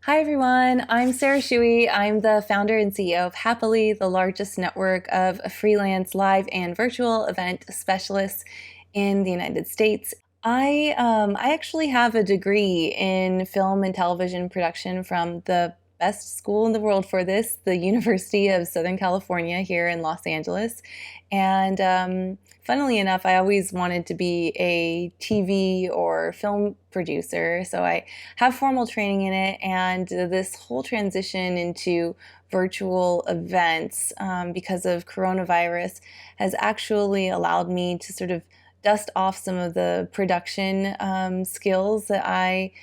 Hi, everyone. I'm Sarah Shewey. I'm the founder and CEO of Happily, the largest network of freelance live and virtual event specialists in the United States. I actually have a degree in film and television production from the best school in the world for this, the University of Southern California here in Los Angeles. And funnily enough, I always wanted to be a TV or film producer. So I have formal training in it, and this whole transition into virtual events because of coronavirus has actually allowed me to sort of dust off some of the production skills that I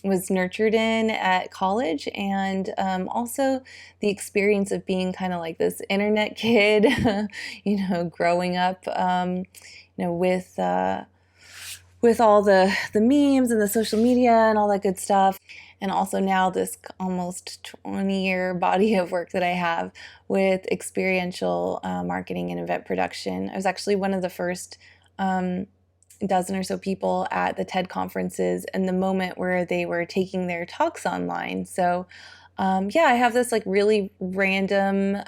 was nurtured in at college, and also the experience of being kind of like this internet kid, growing up, with all the memes and the social media and all that good stuff. And also now this almost 20-year body of work that I have with experiential marketing and event production. I was actually one of the first dozen or so people at the TED conferences in the moment where they were taking their talks online. So yeah, I have this like really random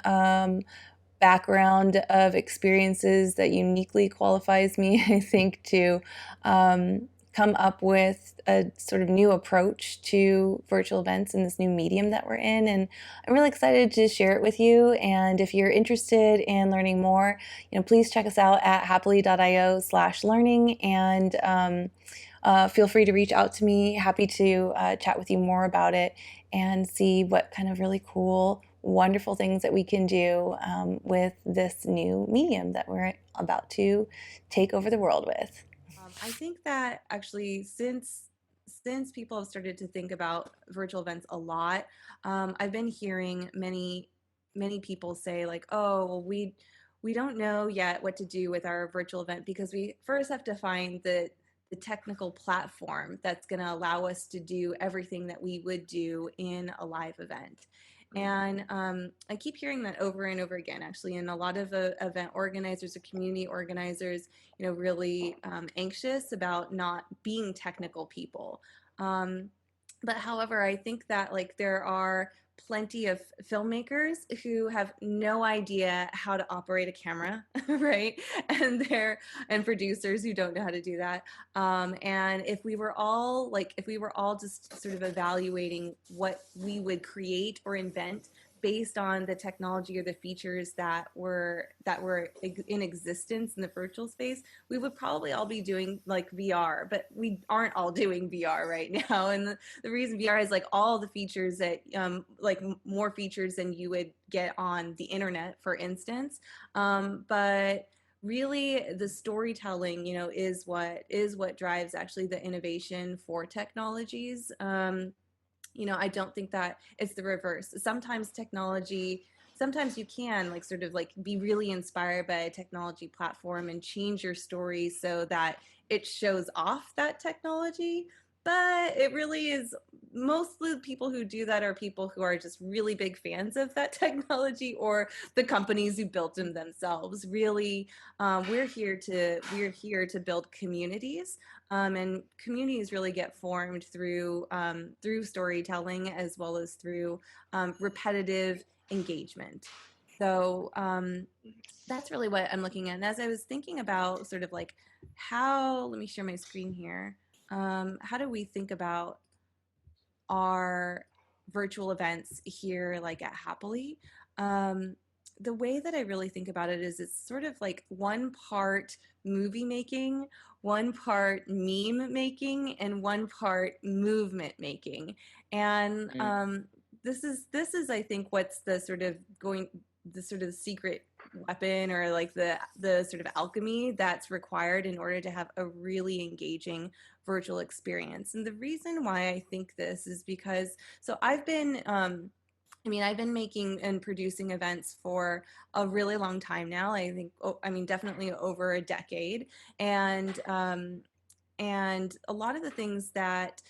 background of experiences that uniquely qualifies me, I think, to come up with a sort of new approach to virtual events in this new medium that we're in. And I'm really excited to share it with you. And if you're interested in learning more, please check us out at happily.io/learning, and feel free to reach out to me. Happy to chat with you more about it and see what kind of really cool, wonderful things that we can do with this new medium that we're about to take over the world with. I think that actually, since people have started to think about virtual events a lot, I've been hearing many people say like, "Oh, well, we don't know yet what to do with our virtual event because we first have to find the technical platform that's going to allow us to do everything that we would do in a live event." And I keep hearing that over and over again, actually, and a lot of event organizers or community organizers, really anxious about not being technical people. Um, but however, I think that like there are plenty of filmmakers who have no idea how to operate a camera, right? And producers who don't know how to do that. And if we were all just sort of evaluating what we would create or invent based on the technology or the features that were in existence in the virtual space, we would probably all be doing like VR, but we aren't all doing VR right now. And the reason VR is like all the features that like more features than you would get on the internet, for instance. But really the storytelling, is what drives actually the innovation for technologies. I don't think that it's the reverse. Sometimes you can like sort of like be really inspired by a technology platform and change your story so that it shows off that technology. But it really is, mostly the people who do that are people who are just really big fans of that technology or the companies who built them themselves. Really, we're here to build communities, and communities really get formed through storytelling as well as through repetitive engagement. So that's really what I'm looking at. And as I was thinking about sort of like let me share my screen here. How do we think about our virtual events here, like at Happily? Um, the way that I really think about it is it's sort of like one part movie making, one part meme making, and one part movement making. And Mm. this is I think what's the sort of secret weapon, or like the sort of alchemy that's required in order to have a really engaging virtual experience. And the reason why I think this is because I've been making and producing events for a really long time now. I think, definitely over a decade. And a lot of the things that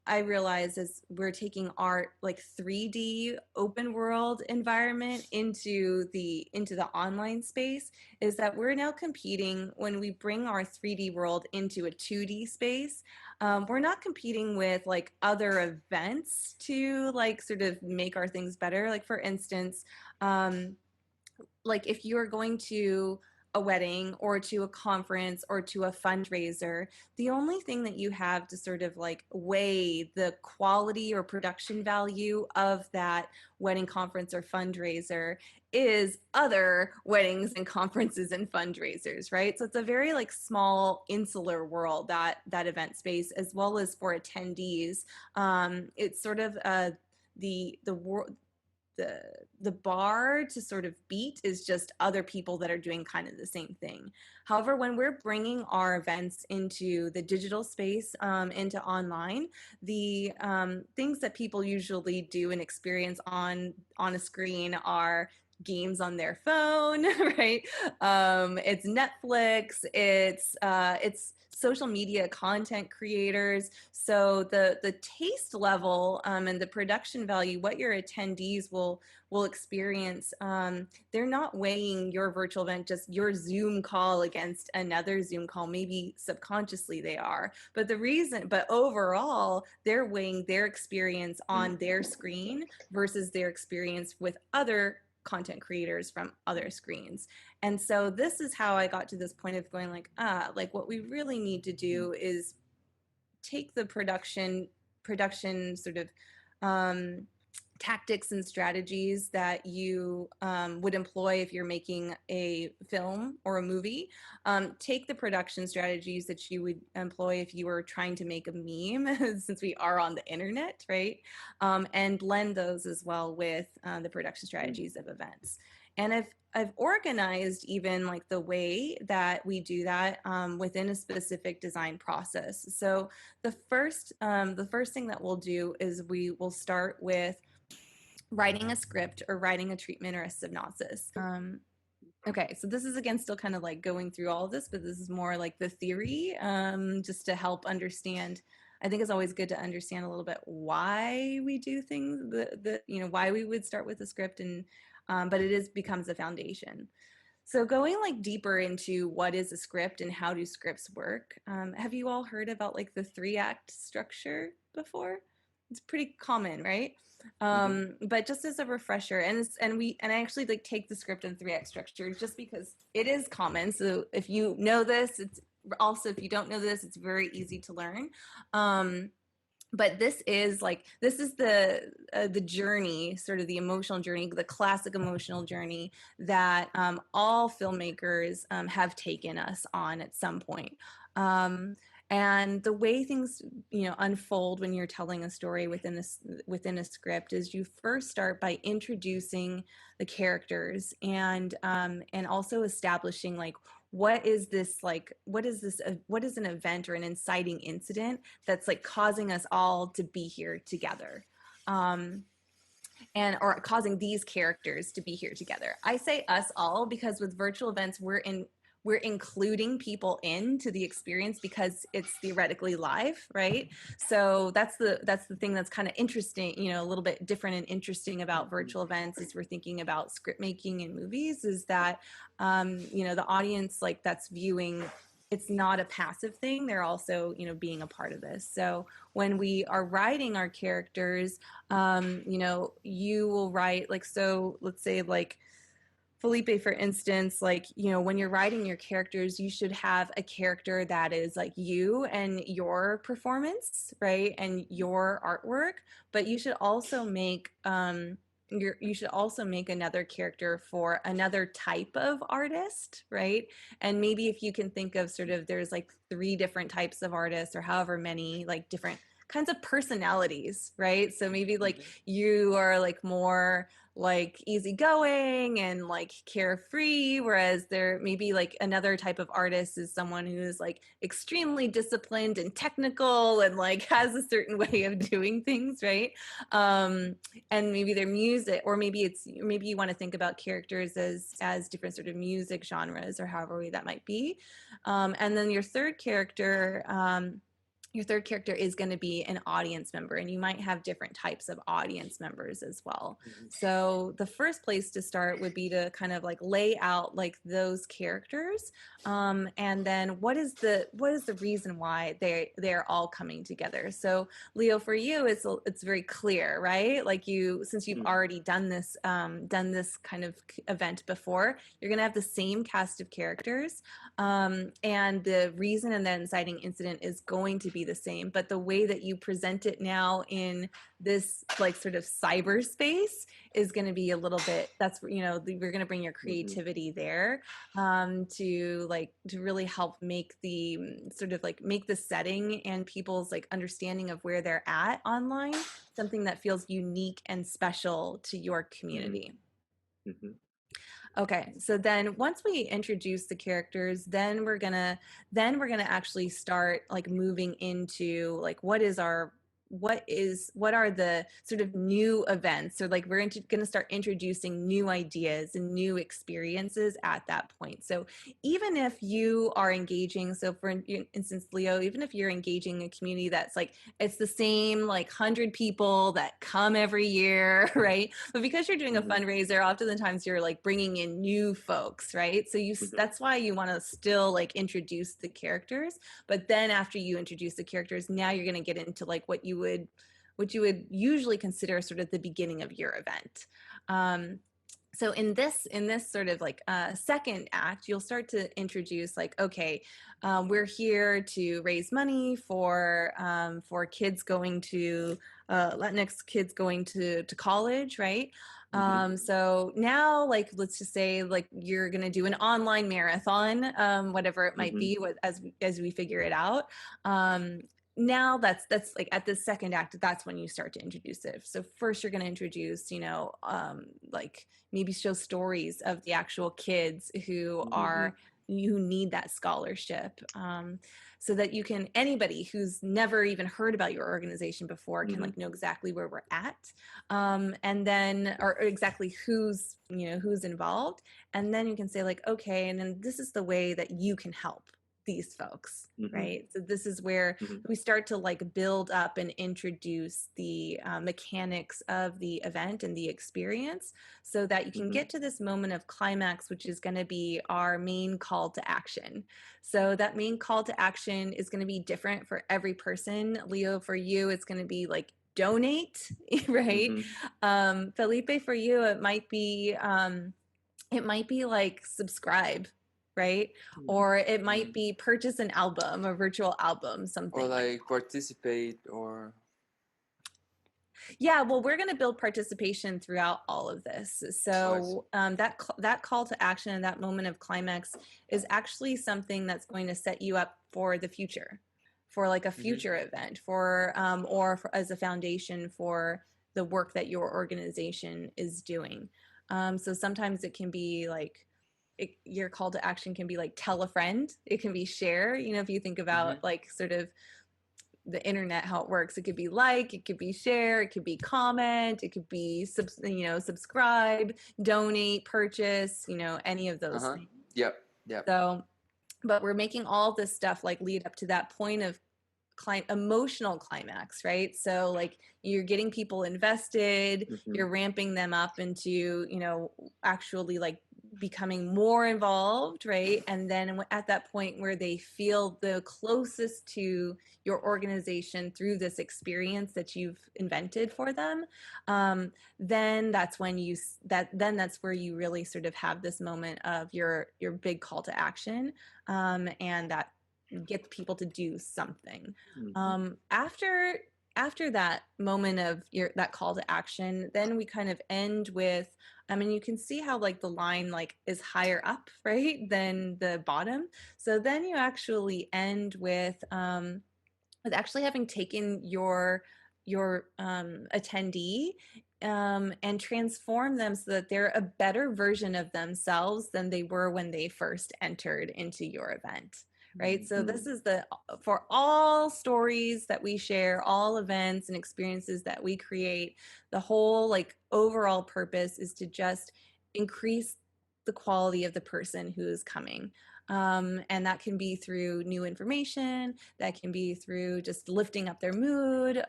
I realize as we're taking our like 3D open world environment into the online space is that we're now competing when we bring our 3D world into a 2D space. We're not competing with like other events to like sort of make our things better. Like for instance, um, like if you are going to a wedding or to a conference or to a fundraiser, the only thing that you have to sort of like weigh the quality or production value of that wedding, conference, or fundraiser is other weddings and conferences and fundraisers, right? So it's a very like small insular world, that event space, as well as for attendees. It's sort of the world, the the bar to sort of beat is just other people that are doing kind of the same thing. However, when we're bringing our events into the digital space, into online, the things that people usually do and experience on a screen are games on their phone, right? It's Netflix, it's social media content creators. So the taste level, and the production value, what your attendees will experience, they're not weighing your virtual event, just your Zoom call against another Zoom call. Maybe subconsciously they are, but overall, they're weighing their experience on their screen versus their experience with other content creators from other screens. And so this is how I got to this point of going like what we really need to do is take the production sort of tactics and strategies that you would employ if you're making a film or a movie. Take the production strategies that you would employ if you were trying to make a meme, since we are on the internet, right? And blend those as well with the production strategies of events. And I've organized even like the way that we do that within a specific design process. So the first thing that we'll do is we will start with writing a script or writing a treatment or a synopsis. Okay, so this is again still kind of like going through all of this, but this is more like the theory, just to help understand. I think it's always good to understand a little bit why we do things, why we would start with a script, and but becomes a foundation. So going like deeper into what is a script and how do scripts work, have you all heard about like the 3-act structure before? It's pretty common, right? But just as a refresher, and I actually like take the script in 3-act structure just because it is common. So if you know this, it's also, if you don't know this, it's very easy to learn. But this is the journey, sort of the emotional journey, the classic emotional journey that all filmmakers have taken us on at some point. And the way things unfold when you're telling a story within a script is you first start by introducing the characters and also establishing like what is an event or an inciting incident that's like causing us all to be here together, and or causing these characters to be here together. I say us all because with virtual events we're including people into the experience because it's theoretically live, right? So that's the thing that's kind of interesting, a little bit different and interesting about virtual events as we're thinking about script making in movies, is that the audience like that's viewing, it's not a passive thing. They're also, being a part of this. So when we are writing our characters, you will write like, so let's say like Felipe, for instance, like, when you're writing your characters, you should have a character that is like you and your performance, right? And your artwork, but you should also make another character for another type of artist, right? And maybe if you can think of sort of, there's like 3 different types of artists or however many like different kinds of personalities, right? So maybe like you are like more like easygoing and like carefree, whereas there maybe like another type of artist is someone who is like extremely disciplined and technical and like has a certain way of doing things, right? And maybe their music, or maybe you want to think about characters as different sort of music genres or however that might be. And then your third character, your third character is going to be an audience member, and you might have different types of audience members as well. Mhm. So the first place to start would be to kind of like lay out like those characters, and then what is the reason why they're all coming together. So Leo, for you, it's very clear, right? Like, you, since you've Mhm. already done this kind of event before, you're going to have the same cast of characters, and the reason and the inciting incident is going to be the same, but the way that you present it now in this like sort of cyberspace is going to be a little bit, that's, we're going to bring your Mhm. creativity there, to really help make the sort of like make the setting and people's like understanding of where they're at online something that feels unique and special to your Mhm. community. Mhm. Okay, so then once we introduce the characters, then we're gonna actually start like moving into like what are the sort of new events, or like we're going to start introducing new ideas and new experiences at that point. So even if you are engaging, so for instance, Leo, even if you're engaging a community that's like it's the same like 100 people that come every year, right? But because you're doing a Mhm. fundraiser, often the times you're like bringing in new folks, right? So Mhm. that's why you want to still like introduce the characters, but then after you introduce the characters, now you're going to get into like what you would usually consider sort of the beginning of your event. So in this sort of like second act, you'll start to introduce like, okay, we're here to raise money for kids going to Latinx kids going to college, right? Mhm. So now, like, let's just say like you're gonna do an online marathon, whatever it might Mhm. be, as we figure it out. Um, Now that's like at the second act, that's when you start to introduce it. So first you're going to introduce, like maybe show stories of the actual kids Mhm. who need that scholarship, so that anybody who's never even heard about your organization before can Mhm. like know exactly where we're at, and then or exactly who's involved, and then you can say like, okay, and then this is the way that you can help these folks, Mhm. right? So this is where Mhm. we start to like build up and introduce the mechanics of the event and the experience, so that you can Mhm. get to this moment of climax, which is going to be our main call to action. So that main call to action is going to be different for every person. Leo, for you, it's going to be like donate, right? Mhm. Felipe, for you, it might be like subscribe, right? Mhm. Or it might Mhm. be purchase an album, a virtual album, Or something like like participate or that. Yeah, well, we're going to build participation throughout all of this. oh, I see. So that call to action and that moment of climax is actually something that's going to set you up for the future, for like a Mhm. future event, as a foundation for the work that your organization is doing. So sometimes it can be like your call to action can be like tell a friend. It can be share. If you think Mhm. about like sort of the internet, how it works, it could be like, it could be share, it could be comment, it could be subscribe, donate, purchase, any of those Uh-huh. things. Yep. Yep. So, but we're making all this stuff like lead up to that point of emotional climax, right? So like you're getting people invested, Mhm. you're ramping them up into, actually like becoming more involved, right? And then at that point where they feel the closest to your organization through this experience that you've invented for them, then that's where you really sort of have this moment of your big call to action, and that get people to do something. Mhm. After that moment of that call to action, then we kind of end with, I mean, you can see how like the line like is higher up, right, than the bottom. So then you actually end with actually having taken your attendee, and transform them so that they're a better version of themselves than they were when they first entered into your event, right? So this Mhm. is for all stories that we share, all events and experiences that we create, the whole like overall purpose is to just increase the quality of the person who is coming. And that can be through new information, that can be through just lifting up their mood,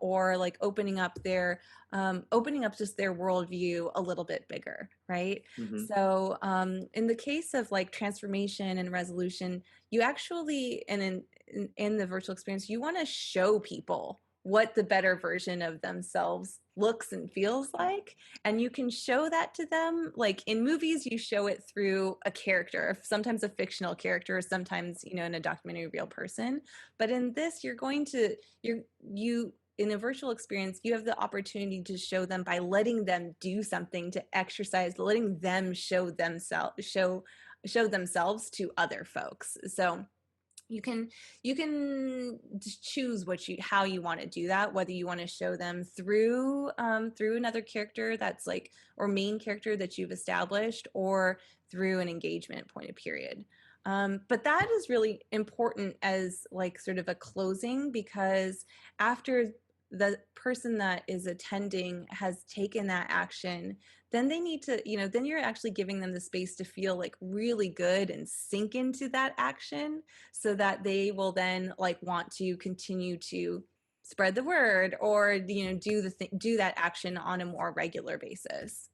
or like opening up just their worldview a little bit bigger, right? Mm-hmm. So in the case of like transformation and resolution, you actually, and in the virtual experience, you want to show people what the better version of themselves looks and feels like, and you can show that to them. Like in movies, you show it through a character, sometimes a fictional character, sometimes, you know, in a documentary, real person. But in this, you in a virtual experience, you have the opportunity to show them by letting them do something, to exercise, letting them show themselves to other folks. So you can choose how you want to do that, whether you want to show them through another character that's like, or main character that you've established, or through an engagement point of period. But that is really important as like sort of a closing, because after the person that is attending has taken that action, then they need to, you know, then you're actually giving them the space to feel like really good and sink into that action, so that they will then like want to continue to spread the word, or, you know, do that action on a more regular basis.